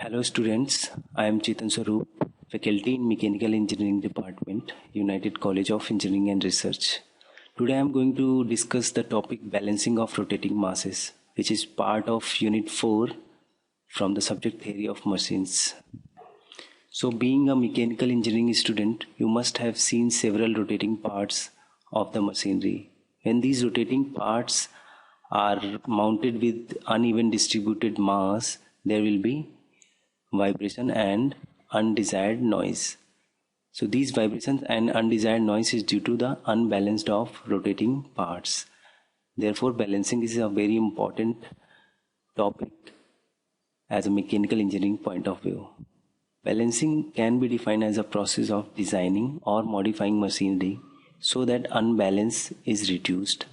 Hello students, I am Chetan Swaroop, faculty in Mechanical Engineering Department, United College of Engineering and Research. Today I am going to discuss the topic balancing of rotating masses, which is part of Unit 4 from the subject theory of machines. So being a mechanical engineering student, you must have seen several rotating parts of the machinery. When these rotating parts are mounted with uneven distributed mass, there will be vibration and undesired noise. So these vibrations and undesired noise is due to the unbalanced of rotating parts. Therefore, balancing is a very important topic as a mechanical engineering point of view. Balancing can be defined as a process of designing or modifying machinery so that unbalance is reduced.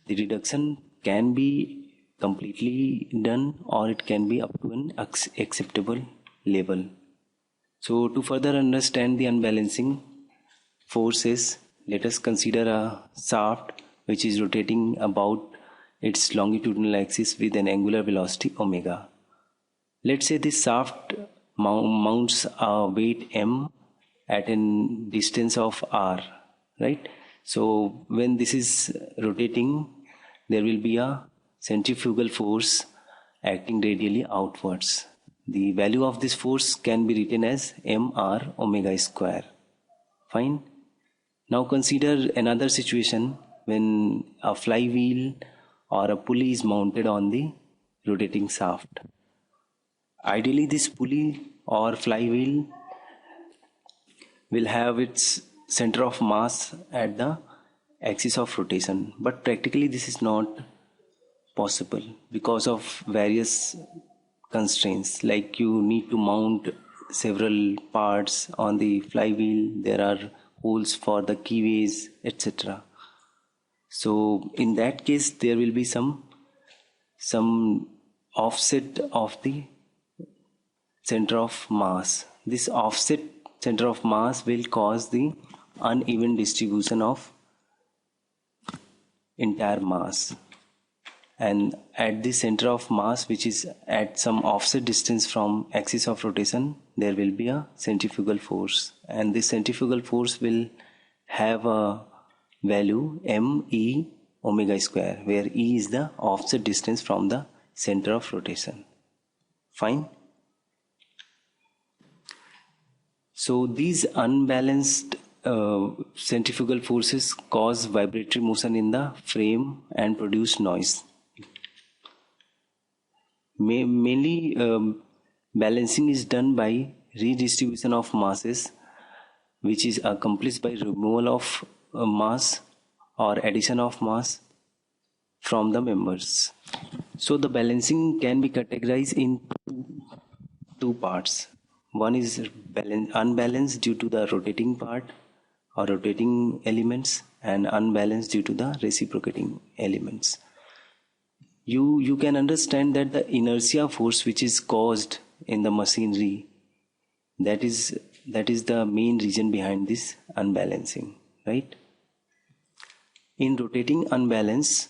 The reduction can be completely done or it can be up to an acceptable level. So to further understand the unbalancing forces, let us consider a shaft which is rotating about its longitudinal axis with an angular velocity omega. Let's say this shaft mounts a weight m at a distance of r, right? So when this is rotating, there will be a centrifugal force acting radially outwards. The value of this force can be written as mr omega square. Fine. Now consider another situation when a flywheel or a pulley is mounted on the rotating shaft. Ideally, this pulley or flywheel will have its center of mass at the axis of rotation, but practically this is not possible because of various constraints, like you need to mount several parts on the flywheel, there are holes for the keyways, etc. So in that case there will be some offset of the center of mass. This offset center of mass will cause the uneven distribution of entire mass, and at the center of mass, which is at some offset distance from axis of rotation, there will be a centrifugal force, and this centrifugal force will have a value me omega square, where e is the offset distance from the center of rotation. Fine. So these unbalanced centrifugal forces cause vibratory motion in the frame and produce noise. Mainly balancing is done by redistribution of masses, which is accomplished by removal of mass or addition of mass from the members. So the balancing can be categorized in two parts. One is unbalanced due to the rotating part or rotating elements, and unbalanced due to the reciprocating elements. You can understand that the inertia force which is caused in the machinery, that is the main reason behind this unbalancing, right? In rotating unbalance,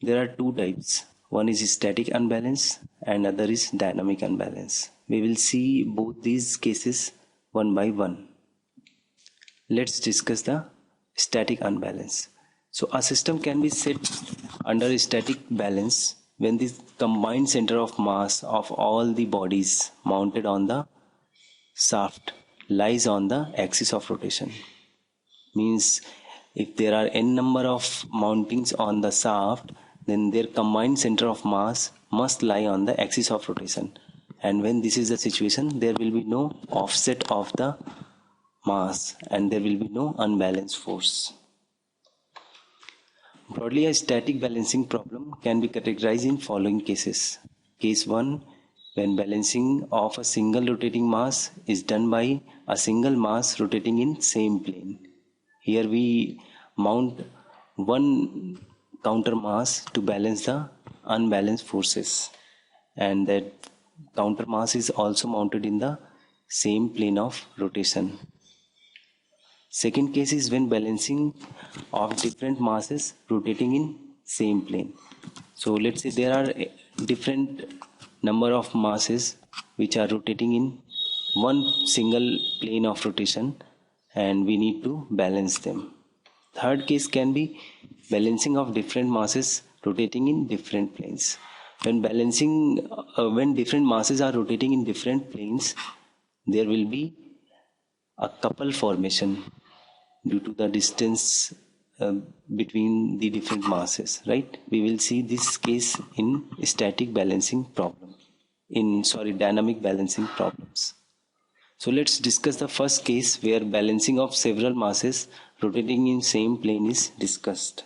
there are two types. One is static unbalance and other is dynamic unbalance. We will see both these cases one by one. Let's discuss the static unbalance. So a system can be set under static balance when the combined center of mass of all the bodies mounted on the shaft lies on the axis of rotation. Means if there are n number of mountings on the shaft, then their combined center of mass must lie on the axis of rotation. And when this is the situation, there will be no offset of the mass and there will be no unbalanced force. Broadly, a static balancing problem can be categorized in following cases. Case 1, when balancing of a single rotating mass is done by a single mass rotating in same plane. Here we mount one counter mass to balance the unbalanced forces, and that counter mass is also mounted in the same plane of rotation. Second case is when balancing of different masses rotating in same plane. So let's say there are different number of masses which are rotating in one single plane of rotation, and we need to balance them. Third case can be balancing of different masses rotating in different planes. When different masses are rotating in different planes, there will be a couple formation due to the distance between the different masses, right? We will see this case in dynamic balancing problems. So let's discuss the first case where balancing of several masses rotating in same plane is discussed.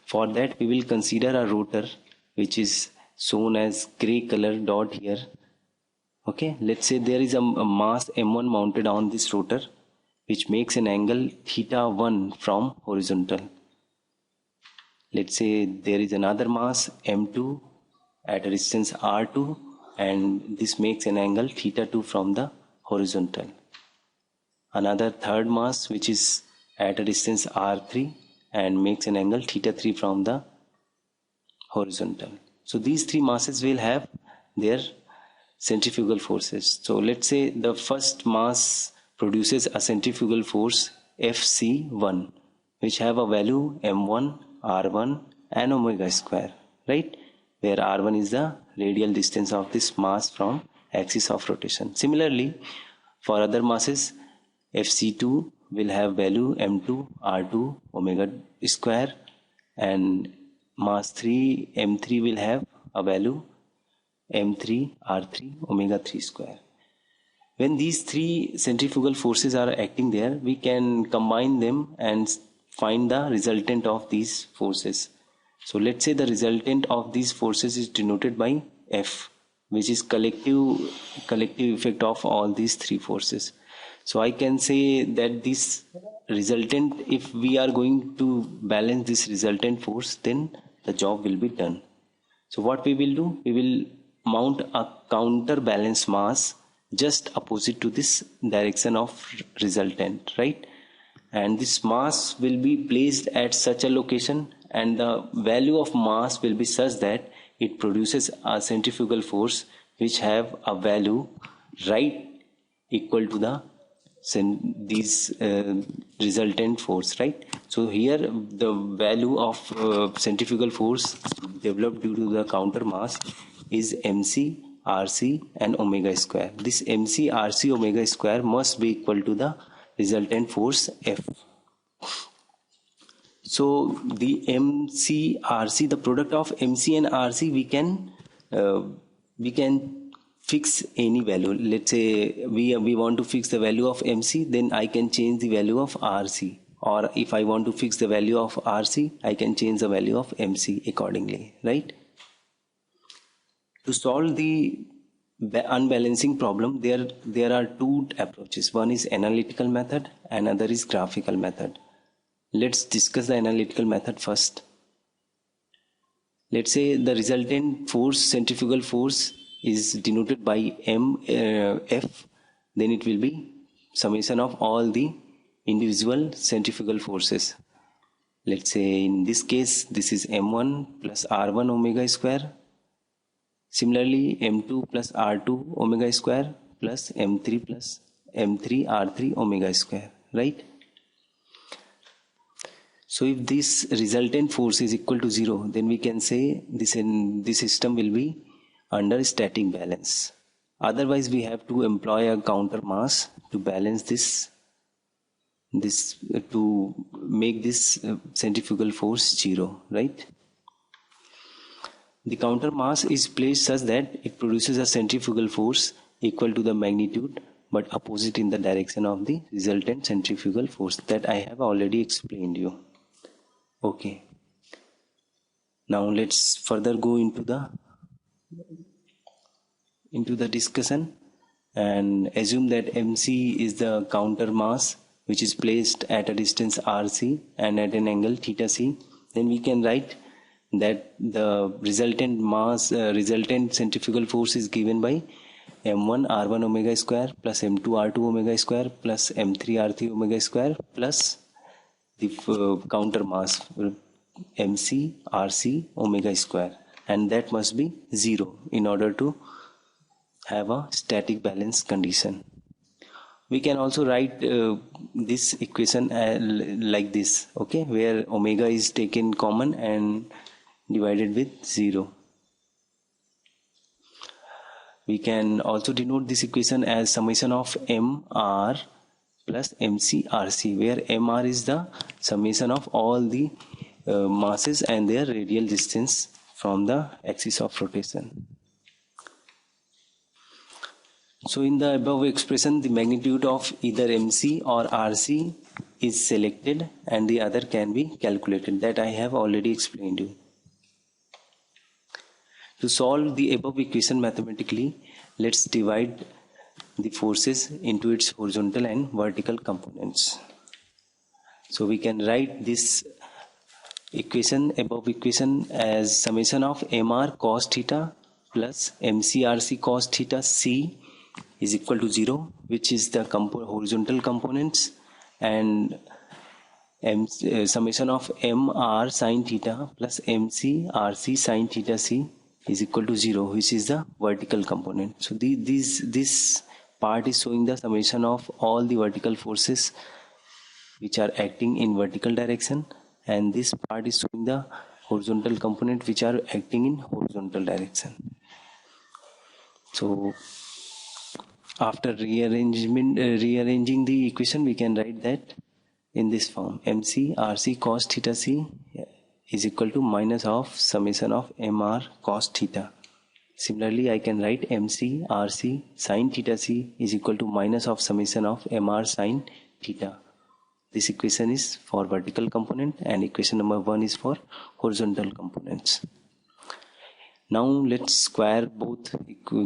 For that, we will consider a rotor which is shown as gray color dot here. Okay, let's say there is a mass m1 mounted on this rotor which makes an angle theta 1 from horizontal. Let's say there is another mass m2 at a distance r2, and this makes an angle theta 2 from the horizontal. Another third mass which is at a distance r3 and makes an angle theta 3 from the horizontal. So these three masses will have their centrifugal forces. So let's say the first mass produces a centrifugal force Fc1 which have a value m1, r1 and omega square, right? Where r1 is the radial distance of this mass from axis of rotation. Similarly, for other masses, Fc2 will have value m2, r2, omega square, and mass 3 m3 will have a value m3, r3, omega 3 square. When these three centrifugal forces are acting there, we can combine them and find the resultant of these forces. So let's say the resultant of these forces is denoted by F, which is collective effect of all these three forces. So I can say that this resultant, if we are going to balance this resultant force, then the job will be done. So what we will do, we will mount a counterbalance mass just opposite to this direction of resultant, right? And this mass will be placed at such a location, and the value of mass will be such that it produces a centrifugal force which have a value right equal to the resultant force, right? So here the value of centrifugal force developed due to the counter mass is mc, rc and omega square. This mc, rc, omega square must be equal to the resultant force F. So the mc, rc, the product of mc and rc, we can fix any value. Let's say we want to fix the value of mc, then I can change the value of rc, or if I want to fix the value of rc, I can change the value of mc accordingly, right? To solve the unbalancing problem, there are two approaches. One is analytical method, another is graphical method. Let's discuss the analytical method first. Let's say the resultant force, centrifugal force, is denoted by F, then it will be summation of all the individual centrifugal forces. Let's say in this case, this is m1 plus r1 omega square. Similarly, m2 plus r2 omega square plus m3 plus m3 r3 omega square, right? So if this resultant force is equal to 0, then we can say this system will be under static balance. Otherwise, we have to employ a counter mass to balance this to make this centrifugal force 0, right? The counter mass is placed such that it produces a centrifugal force equal to the magnitude but opposite in the direction of the resultant centrifugal force that I have already explained you. Okay. Now let's further go into the discussion and assume that mc is the counter mass which is placed at a distance rc and at an angle theta c. Then we can write that the resultant centrifugal force is given by m1 r1 omega square plus m2 r2 omega square plus m3 r3 omega square plus the counter mass mc rc omega square. and that must be 0 in order to have a static balance condition. We can also write this equation like this, okay, where omega is taken common and divided with 0. We can also denote this equation as summation of mr plus mcrc, where mr is the summation of all the masses and their radial distance from the axis of rotation. So in the above expression, the magnitude of either mc or rc is selected and the other can be calculated. That I have already explained you. To solve the above equation mathematically, let's divide the forces into its horizontal and vertical components. So we can write this equation, above equation, as summation of mr cos theta plus mcrc cos theta c is equal to 0, which is the horizontal components, and summation of mr sin theta plus mcrc sin theta c is equal to 0, which is the vertical component. So this part is showing the summation of all the vertical forces which are acting in vertical direction, and this part is showing the horizontal component which are acting in horizontal direction. So after rearranging the equation, we can write that in this form: mc rc cos theta c is equal to minus of summation of mr cos theta. Similarly, I can write mc rc sin theta c is equal to minus of summation of mr sin theta. This equation is for vertical component and equation number 1 is for horizontal components. Now let's square both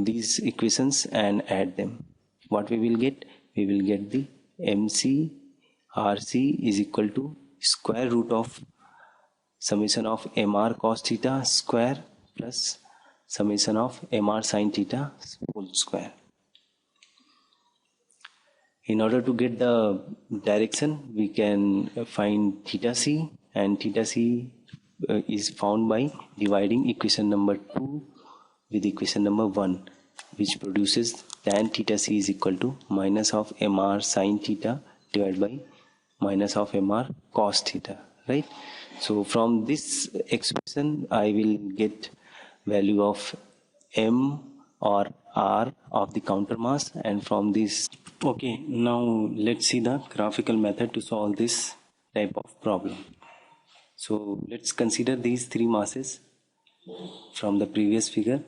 these equations and add them. What we will get? We will get the mc rc is equal to square root of summation of mr cos theta square plus summation of mr sin theta whole square. In order to get the direction, we can find theta c, and theta c is found by dividing equation number 2 with equation number 1, which produces tan theta c is equal to minus of mr sin theta divided by minus of mr cos theta, right? So from this expression I will get value of m or r of the counter mass, and from this, okay, now let's see the graphical method to solve this type of problem. So let's consider these three masses from the previous figure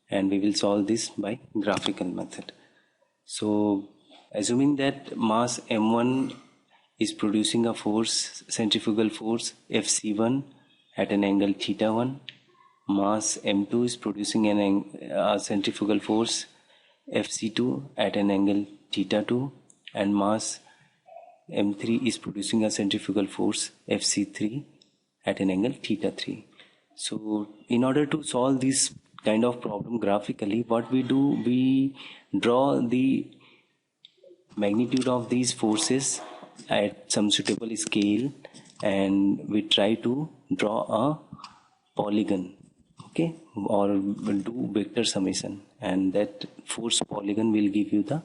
and we will solve this by graphical method. So assuming that mass m1 is producing a force, centrifugal force Fc1 at an angle theta 1, mass m2 is producing a centrifugal force Fc2 at an angle theta 2, and mass m3 is producing a centrifugal force Fc3 at an angle theta 3. So in order to solve this kind of problem graphically, what we do, we draw the magnitude of these forces at some suitable scale and we try to draw a polygon, okay, or do vector summation, and that force polygon will give you the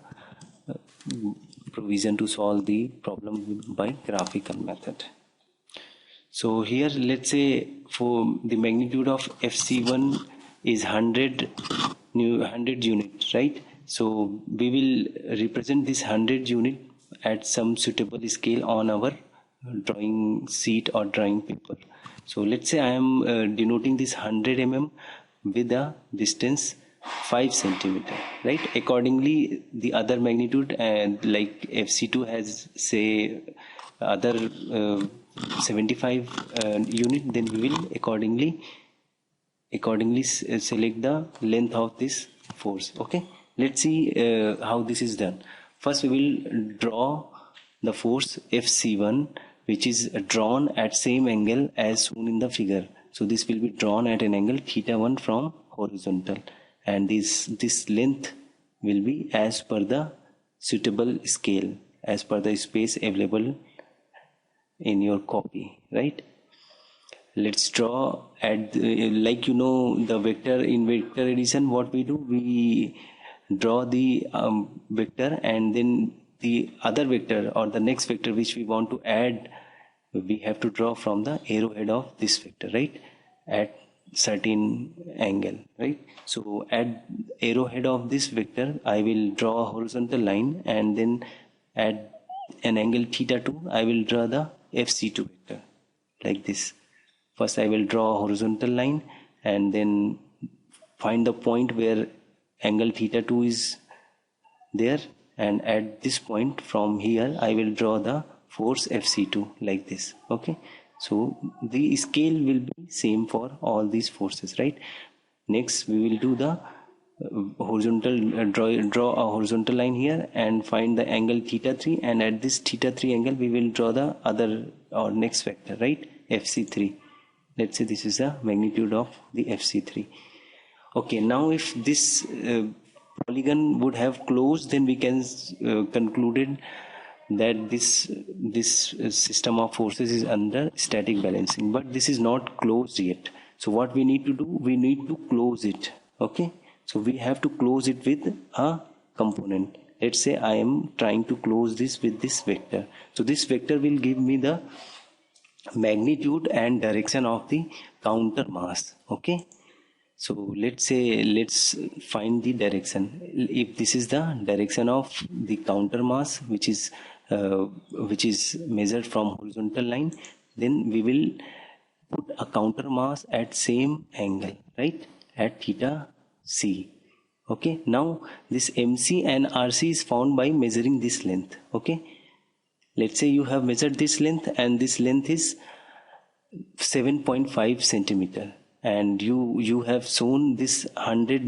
provision to solve the problem by graphical method. So here let's say for the magnitude of Fc1 is 100 unit, right? So we will represent this 100 unit at some suitable scale on our drawing sheet or drawing paper. So let's say I am denoting this 100 mm with a distance 5 centimeter, right? Accordingly the other magnitude, and like Fc2 has say other 75 unit, then we will accordingly select the length of this force. Okay, let's see how this is done. First we will draw the force Fc1, which is drawn at same angle as shown in the figure. So this will be drawn at an angle theta 1 from horizontal, and this length will be as per the suitable scale, as per the space available in your copy, right? let's draw at like the vector in vector addition. What we do, we draw the vector, and then the other vector or the next vector which we want to add, we have to draw from the arrowhead of this vector, right, at certain angle, right? So at arrowhead of this vector I will draw a horizontal line, and then at an angle theta2 I will draw the FC2 vector like this. First I will draw a horizontal line and then find the point where angle theta2 is there, and at this point from here I will draw the force FC2 like this. Okay, so the scale will be same for all these forces, right? Next we will do the horizontal draw a horizontal line here and find the angle theta3, and at this theta3 angle we will draw the other or next vector, right, FC3. Let's say this is the magnitude of the FC3. Okay, now if this polygon would have closed, then we can concluded that this system of forces is under static balancing, but this is not closed yet. So what we need to do, we need to close it. Okay, so we have to close it with a component. Let's say I am trying to close this with this vector. So this vector will give me the magnitude and direction of the counter mass. Okay, so let's find the direction. If this is the direction of the counter mass, which is measured from horizontal line, then we will put a counter mass at same angle, right, at theta c. Okay, now this MC and RC is found by measuring this length. Okay, let's say you have measured this length, and this length is 7.5 centimeter, and you have shown this 100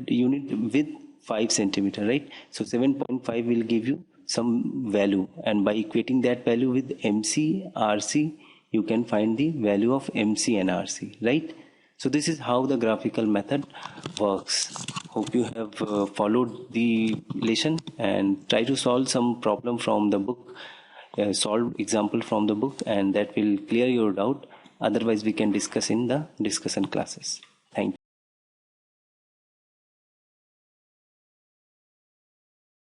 unit with 5 centimeter, right? So 7.5 will give you some value, and by equating that value with MC, RC, you can find the value of MC and RC, right? So this is how the graphical method works. Hope you have followed the lesson, and try to solve some problem from the book, solve example from the book, and that will clear your doubt. Otherwise we can discuss in the discussion classes.